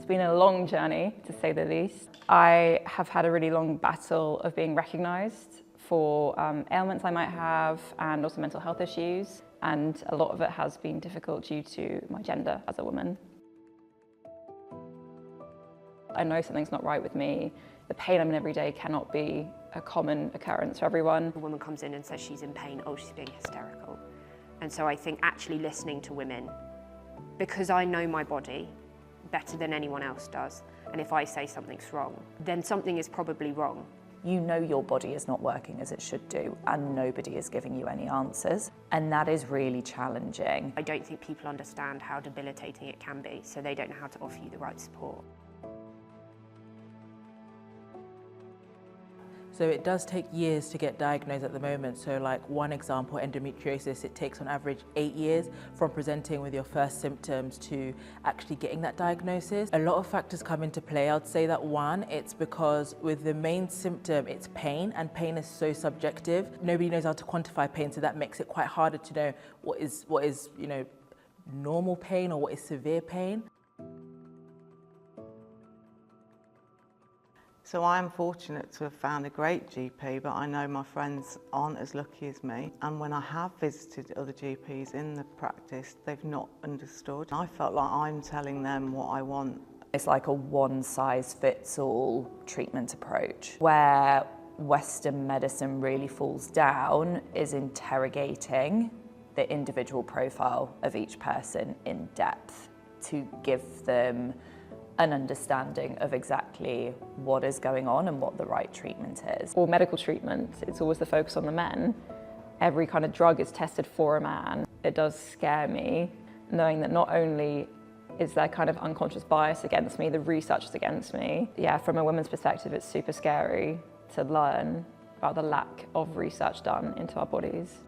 been a long journey, to say the least. I have had a really long battle of being recognised for ailments I might have and also mental health issues. And a lot of it has been difficult due to my gender as a woman. I know something's not right with me. The pain I'm in every day cannot be a common occurrence for everyone. A woman comes in and says she's in pain, oh, she's being hysterical. And so I think actually listening to women, because I know my body better than anyone else does, and if I say something's wrong, then something is probably wrong. You know your body is not working as it should do, and nobody is giving you any answers, and that is really challenging. I don't think people understand how debilitating it can be, so they don't know how to offer you the right support. So it does take years to get diagnosed at the moment. So like one example, endometriosis, it takes on average 8 years from presenting with your first symptoms to actually getting that diagnosis. A lot of factors come into play. I'd say that one, it's because with the main symptom, it's pain, and pain is so subjective. Nobody knows how to quantify pain, so that makes it quite harder to know what is normal pain or what is severe pain. So I'm fortunate to have found a great GP, but I know my friends aren't as lucky as me. And when I have visited other GPs in the practice, they've not understood. I felt like I'm telling them what I want. It's like a one-size-fits-all treatment approach. Where Western medicine really falls down is interrogating the individual profile of each person in depth to give them an understanding of exactly what is going on and what the right treatment is. For medical treatment, it's always the focus on the men. Every kind of drug is tested for a man. It does scare me, knowing that not only is there kind of unconscious bias against me, the research is against me. Yeah, from a woman's perspective, it's super scary to learn about the lack of research done into our bodies.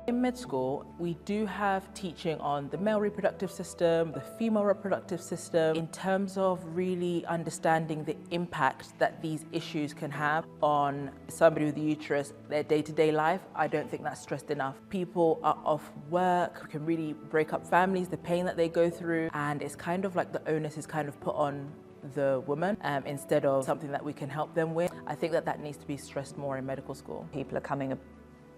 In med school, we do have teaching on the male reproductive system, the female reproductive system, in terms of really understanding the impact that these issues can have on somebody with a uterus, their day-to-day life. I don't think that's stressed enough. People are off work, can really break up families, the pain that they go through, and it's kind of like the onus is kind of put on the woman instead of something that we can help them with. I think that needs to be stressed more in medical school. People are coming a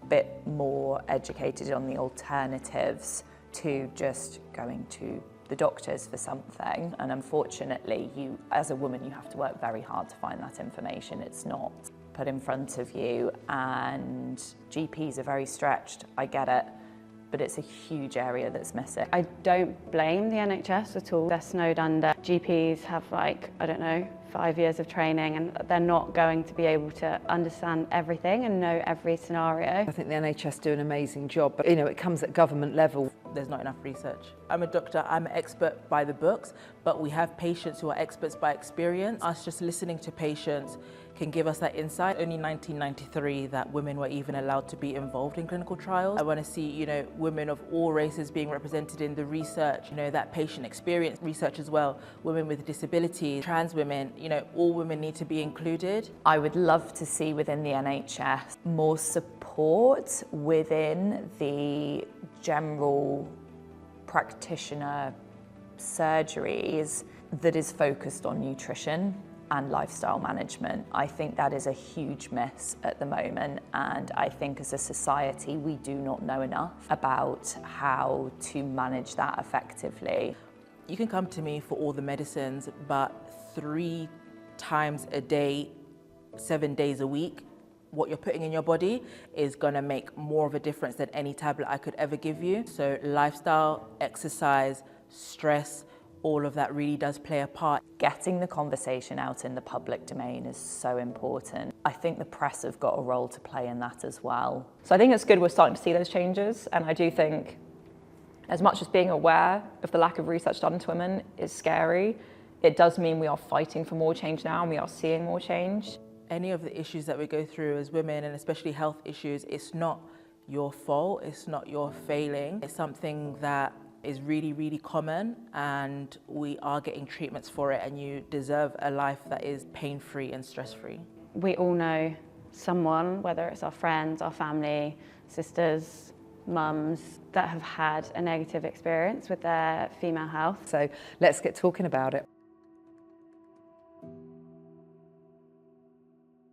bit more educated on the alternatives to just going to the doctors for something, and unfortunately you as a woman you have to work very hard to find that information. It's not put in front of you, and GPs are very stretched, I get it, but it's a huge area that's missing. I don't blame the NHS at all. They're snowed under. GPs have 5 years of training, and they're not going to be able to understand everything and know every scenario. I think the NHS do an amazing job, but it comes at government level. There's not enough research. I'm a doctor, I'm an expert by the books, but we have patients who are experts by experience. Us just listening to patients can give us that insight. Only 1993 that women were even allowed to be involved in clinical trials. I want to see, women of all races being represented in the research, that patient experience research as well, women with disabilities, trans women, all women need to be included. I would love to see within the NHS more support within the general practitioner surgeries that is focused on nutrition and lifestyle management. I think that is a huge miss at the moment, and I think as a society we do not know enough about how to manage that effectively. You can come to me for all the medicines, but 3 times a day, 7 days a week, what you're putting in your body is gonna make more of a difference than any tablet I could ever give you. So lifestyle, exercise, stress, all of that really does play a part. Getting the conversation out in the public domain is so important. I think the press have got a role to play in that as well. So I think it's good we're starting to see those changes, and I do think as much as being aware of the lack of research done to women is scary, it does mean we are fighting for more change now and we are seeing more change. Any of the issues that we go through as women, and especially health issues, it's not your fault, it's not your failing. It's something that is really, really common, and we are getting treatments for it, and you deserve a life that is pain-free and stress-free. We all know someone, whether it's our friends, our family, sisters, mums that have had a negative experience with their female health. So let's get talking about it.